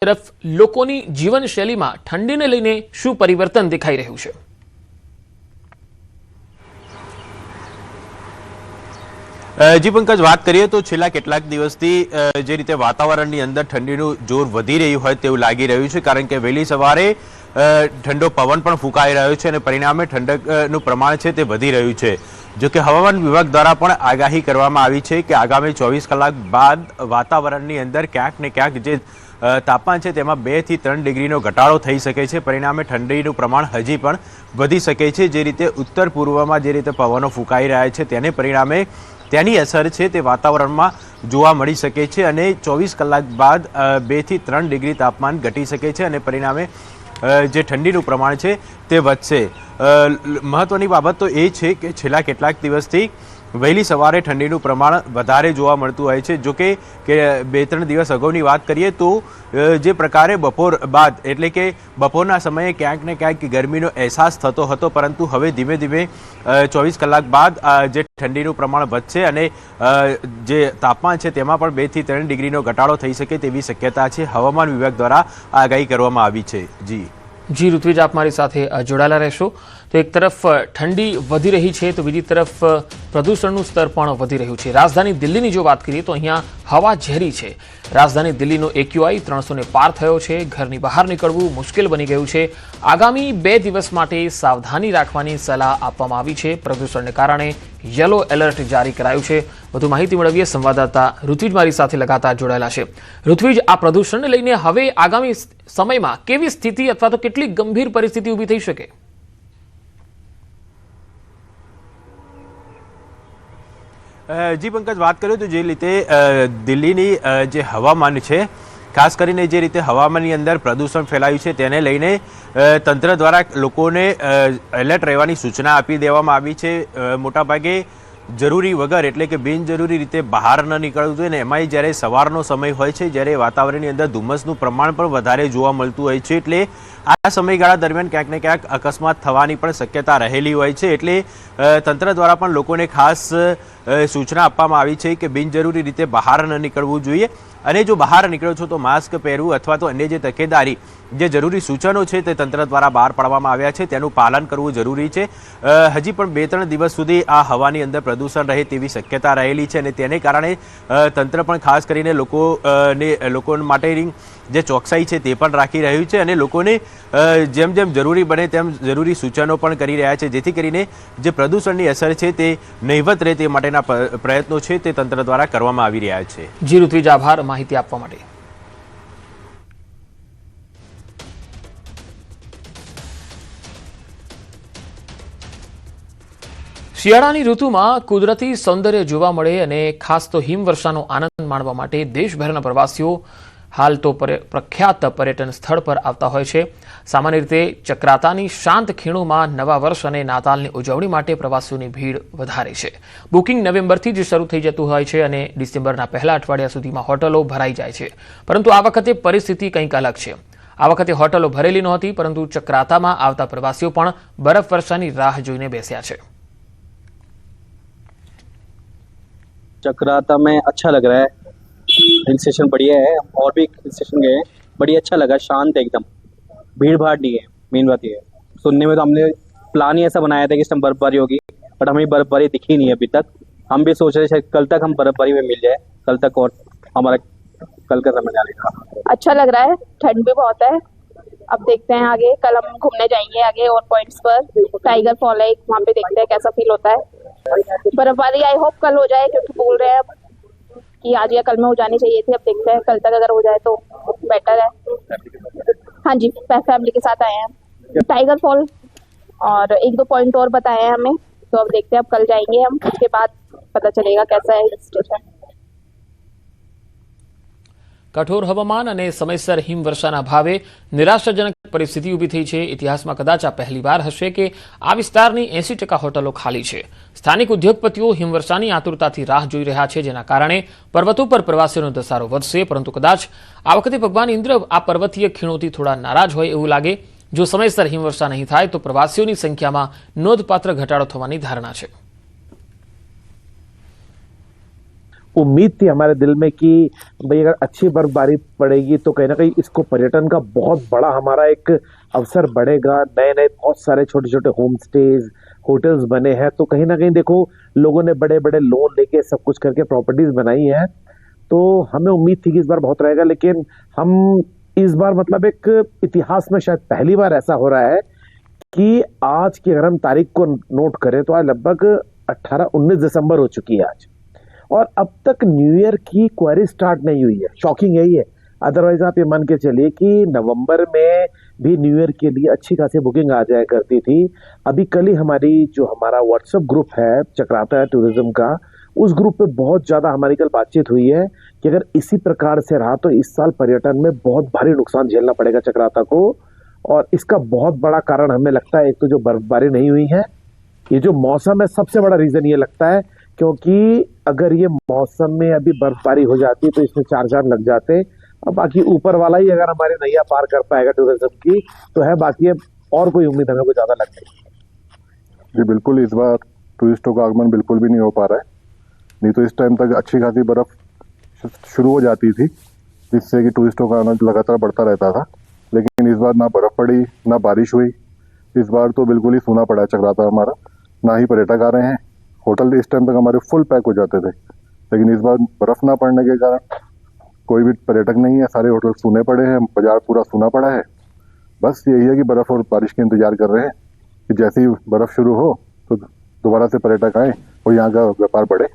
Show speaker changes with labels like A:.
A: તરફ લોકોની જીવનશૈલીમાં ઠંડીને લઈને શું પરિવર્તન દેખાઈ રહ્યું છે?
B: જી પંકજ, વાત કરીએ તો છેલ્લા કેટલાક દિવસથી જે રીતે વાતાવરણની અંદર ઠંડીનું જોર વધી રહ્યું હોય તેવું લાગી રહ્યું છે, કારણ કે વહેલી સવારે ઠંડો પવન પણ ફૂંકાઈ રહ્યો છે અને પરિણામે ઠંડકનું પ્રમાણ છે તે વધી રહ્યું છે। જો કે હવામાન વિભાગ દ્વારા પણ આગાહી કરવામાં આવી છે કે આગામી 24 કલાક બાદ વાતાવરણની અંદર ક્યાંક ને ક્યાંક જે તાપમાન છે તેમાં 2 થી 3 ડિગ્રીનો ઘટાડો થઈ શકે છે। પરિણામે ઠંડીનું પ્રમાણ હજી પણ વધી શકે છે। જે રીતે ઉત્તર પૂર્વમાં જે રીતે પવનો ફૂંકાઈ રહ્યા છે તેને પરિણામે તેની અસર છે તે વાતાવરણમાં જોવા મળી શકે છે અને 24 કલાક બાદ 2 થી 3 ડિગ્રી તાપમાન ઘટી શકે છે અને પરિણામે જે ઠંડીનું પ્રમાણ છે તે વધશે। મહત્વની બાબત તો એ છે કે છેલ્લા કેટલાક દિવસથી વહેલી સવારે ઠંડીનું પ્રમાણ વધારે જોવા મળતું હોય છે। જો કે 2-3 દિવસ અગાઉની વાત કરીએ તો જે પ્રકારે બપોર બાદ એટલે કે બપોરના સમયે ક્યાંક ને ક્યાંક ગરમીનો અહેસાસ થતો હતો, પરંતુ હવે ધીમે ધીમે 24 કલાક બાદ જે ઠંડીનું પ્રમાણ વધશે અને જે તાપમાન છે તેમાં પણ 2 થી 3 ડિગ્રીનો ઘટાડો થઈ શકે તેવી શક્યતા છે। હવામાન વિભાગ દ્વારા આગાહી કરવામાં આવી છે।
A: જી ઋત્વિજ, આપ મારી સાથે જોડાયેલા રહેશો। તો એક તરફ ઠંડી વધી રહી છે તો બીજી તરફ પ્રદૂષણનું સ્તર પણ વધી રહ્યું છે। રાજધાની દિલ્હીની જો વાત કરીએ તો અહીંયા હવા ઝેરી છે। રાજધાની દિલ્હીનો AQI 300 ને પાર થયો છે। ઘરની બહાર નીકળવું મુશ્કેલ બની ગયું છે। આગામી 2 દિવસ માટે સાવધાની રાખવાની સલાહ આપવામાં આવી છે। પ્રદૂષણને કારણે યલો એલર્ટ જારી કરાયું છે। વધુ માહિતી મેળવીએ સંવાદદાતા ઋત્વિજ મારી સાથે લગાતાર જોડાયેલા છે। ઋત્વિજ, આ પ્રદૂષણને લઈને હવે આગામી સમયમાં કેવી સ્થિતિ અથવા તો કેટલી ગંભીર પરિસ્થિતિ ઊભી થઈ શકે?
B: જી પંકજ, વાત કરીએ તો જે રીતે દિલ્હીની જે હવામાન છે, ખાસ કરીને જે રીતે હવામાનની અંદર પ્રદૂષણ ફેલાયું છે તેને લઈને તંત્ર દ્વારા લોકોને એલર્ટ રહેવાની સૂચના આપી દેવામાં આવી છે। મોટાભાગે જરૂરી વગર એટલે કે બિનજરૂરી રીતે બહાર ન નીકળવું જોઈએ ને એમાંય જ્યારે સવારનો સમય હોય છે, જ્યારે વાતાવરણની અંદર ધુમ્મસનું પ્રમાણ પણ વધારે જોવા મળતું હોય છે, એટલે આ સમયગાળા દરમિયાન ક્યાંક ને ક્યાંક અકસ્માત થવાની પણ શક્યતા રહેલી હોય છે। એટલે તંત્ર દ્વારા પણ લોકોને ખાસ સૂચના આપવામાં આવી છે કે બિનજરૂરી રીતે બહાર ન નીકળવું જોઈએ અને જો બહાર નીકળો છો તો માસ્ક પહેરવું અથવા તો અન્ય જે તકેદારી જે જરૂરી સૂચનો છે તે તંત્ર દ્વારા બહાર પાડવામાં આવ્યા છે તેનું પાલન કરવું જરૂરી છે। હજી પણ 2-3 દિવસ સુધી આ હવાની અંદર પ્રદૂષણ રહે તેવી શક્યતા રહેલી છે અને તેને કારણે તંત્ર પણ ખાસ કરીને લોકો માટેની જે ચોકસાઈ છે તે પણ રાખી રહ્યું છે અને લોકોને જેમ જેમ જરૂરી બને તેમ જરૂરી સૂચનો પણ કરી રહ્યા છે, જેથી કરીને જે પ્રદૂષણની અસર છે તે નહિવત રહે તે માટેના પ્રયત્નો છે તે તંત્ર દ્વારા કરવામાં આવી રહ્યા છે।
A: જી ઋત્વિજ, આભાર માહિતી આપવા માટે। શિયાળાની ઋતુમાં કુદરતી સૌંદર્ય જોવા મળે અને ખાસ તો હિમવર્ષાનો આનંદ માણવા માટે દેશભરના પ્રવાસીઓ હાલ તો પ્રખ્યાત પર્યટન સ્થળ પર આવતા હોય છે। સામાન્ય રીતે ચક્રાતાની શાંત ખીણોમાં નવા વર્ષ અને નાતાલની ઉજવણી માટે પ્રવાસીઓની ભીડ વધારે છે। બુકિંગ નવેમ્બરથી જ શરૂ થઈ જતું હોય છે અને ડિસેમ્બરના પહેલા અઠવાડિયા સુધીમાં હોટલો ભરાઈ જાય છે, પરંતુ આ વખતે પરિસ્થિતિ કંઈક અલગ છે। આ વખતે હોટલો ભરેલી નહોતી, પરંતુ ચક્રાતામાં આવતા પ્રવાસીઓ પણ બરફવર્ષાની રાહ જોઈને બેસ્યા છે।
C: चक्राता में अच्छा लग रहा है, हिल स्टेशन बढ़िया है, और भी हिल स्टेशन गए हैं, बढ़िया अच्छा लगा, शांत है एकदम, भीड़ भाड़ नहीं है। मेन बात ये है, सुनने में तो हमने प्लान ही ऐसा बनाया था कि इस टाइम बर्फबारी होगी, बट हमें बर्फबारी दिखी नहीं है अभी तक। हम भी सोच रहे शायद कल तक हम बर्फबारी में मिल जाए, कल तक और हमारा कल का समय जाने का। अच्छा लग रहा है, ठंड भी बहुत है, अब देखते हैं आगे, कल हम घूमने जाएंगे आगे और पॉइंट्स पर, टाइगर फॉल है वहाँ पे, देखते हैं कैसा फील होता है। बर्फबारी आई होप कल हो जाए, क्योंकि बोल रहे हैं कि आज या कल में हो जानी चाहिए थी, अब देखते हैं कल तक अगर हो जाए तो बेटर है। हाँ जी, फैमिली के साथ आए हैं। टाइगर फॉल और 1-2 पॉइंट और बताए हैं हमें, तो अब देखते हैं, अब कल जाएंगे हम, उसके बाद पता चलेगा कैसा है हिल स्टेशन।
A: કઠોર હવામાન અને સમયસર હિમવર્ષાના ભાવે નિરાશાજનક પરિસ્થિતિ ઊભી થઈ છે। ઇતિહાસમાં કદાચ આ પહેલીવાર હશે કે આ વિસ્તારની 80% હોટલો ખાલી છે। સ્થાનિક ઉદ્યોગપતિઓ હિમવર્ષાની આતુરતાથી રાહ જોઈ રહ્યા છે, જેના કારણે પર્વતો પર પ્રવાસીઓનો ધસારો વધશે, પરંતુ કદાચ આ વખતે ભગવાન ઇન્દ્ર આ પર્વતીય ખીણોથી થોડા નારાજ હોય એવું લાગે। જો સમયસર હિમવર્ષા નહીં થાય તો પ્રવાસીઓની સંખ્યામાં નોંધપાત્ર ઘટાડો થવાની ધારણા છે।
D: उम्मीद थी हमारे दिल में कि भाई अगर अच्छी बर्फबारी पड़ेगी तो कहीं ना कहीं इसको पर्यटन का बहुत बड़ा हमारा एक अवसर बढ़ेगा। नए नए बहुत सारे छोटे छोटे होम स्टेज होटल्स बने हैं, तो कहीं ना कहीं देखो लोगों ने बड़े बड़े लोन लेके सब कुछ करके प्रॉपर्टीज बनाई हैं। तो हमें उम्मीद थी कि इस बार बहुत रहेगा, लेकिन हम इस बार मतलब एक इतिहास में शायद पहली बार ऐसा हो रहा है कि आज की अगर हम तारीख को नोट करें तो आज लगभग 18-19 दिसंबर हो चुकी है आज, और अब तक न्यू ईयर की क्वेरी स्टार्ट नहीं हुई है। शॉकिंग यही है। अदरवाइज आप ये मान के चलिए कि नवंबर में भी न्यू ईयर के लिए अच्छी खासी बुकिंग आ जाया करती थी। अभी कल ही हमारी जो हमारा व्हाट्सएप ग्रुप है चक्राता टूरिज्म का, उस ग्रुप पे बहुत ज्यादा हमारी कल बातचीत हुई है कि अगर इसी प्रकार से रहा तो इस साल पर्यटन में बहुत भारी नुकसान झेलना पड़ेगा चक्राता को। और इसका बहुत बड़ा कारण हमें लगता है, एक तो जो बर्फबारी नहीं हुई है, ये जो मौसम है, सबसे बड़ा रीजन ये लगता है, क्योंकि अगर ये मौसम में अभी बर्फबारी हो जाती तो इसमें 4 चांद लग जाते। अब बाकी ऊपर वाला ही अगर हमारी नैया पार कर पाएगा टूरिज्म की तो है, बाकी अब और कोई उम्मीद हमें को ज्यादा लग नहीं।
E: जी बिल्कुल, इस बार टूरिस्टों का आगमन बिल्कुल भी नहीं हो पा रहा है। नहीं तो इस टाइम तक अच्छी खासी बर्फ शुरू हो जाती थी, जिससे कि टूरिस्टों का आना लगातार बढ़ता रहता था। लेकिन इस बार ना बर्फ पड़ी ना बारिश हुई। इस बार तो बिल्कुल ही सूना पड़ा है चक्राता हमारा, ना ही पर्यटक आ रहे हैं। होटल इस टाइम तक हमारे फुल पैक हो जाते थे, लेकिन इस बार बर्फ ना पड़ने के कारण कोई भी पर्यटक नहीं है, सारे होटल सूने पड़े हैं, बाजार पूरा सूना पड़ा है। बस यही है कि बर्फ और बारिश के इंतजार कर रहे हैं कि जैसे ही बर्फ शुरू हो तो दोबारा से पर्यटक आए और यहाँ का व्यापार बढ़े।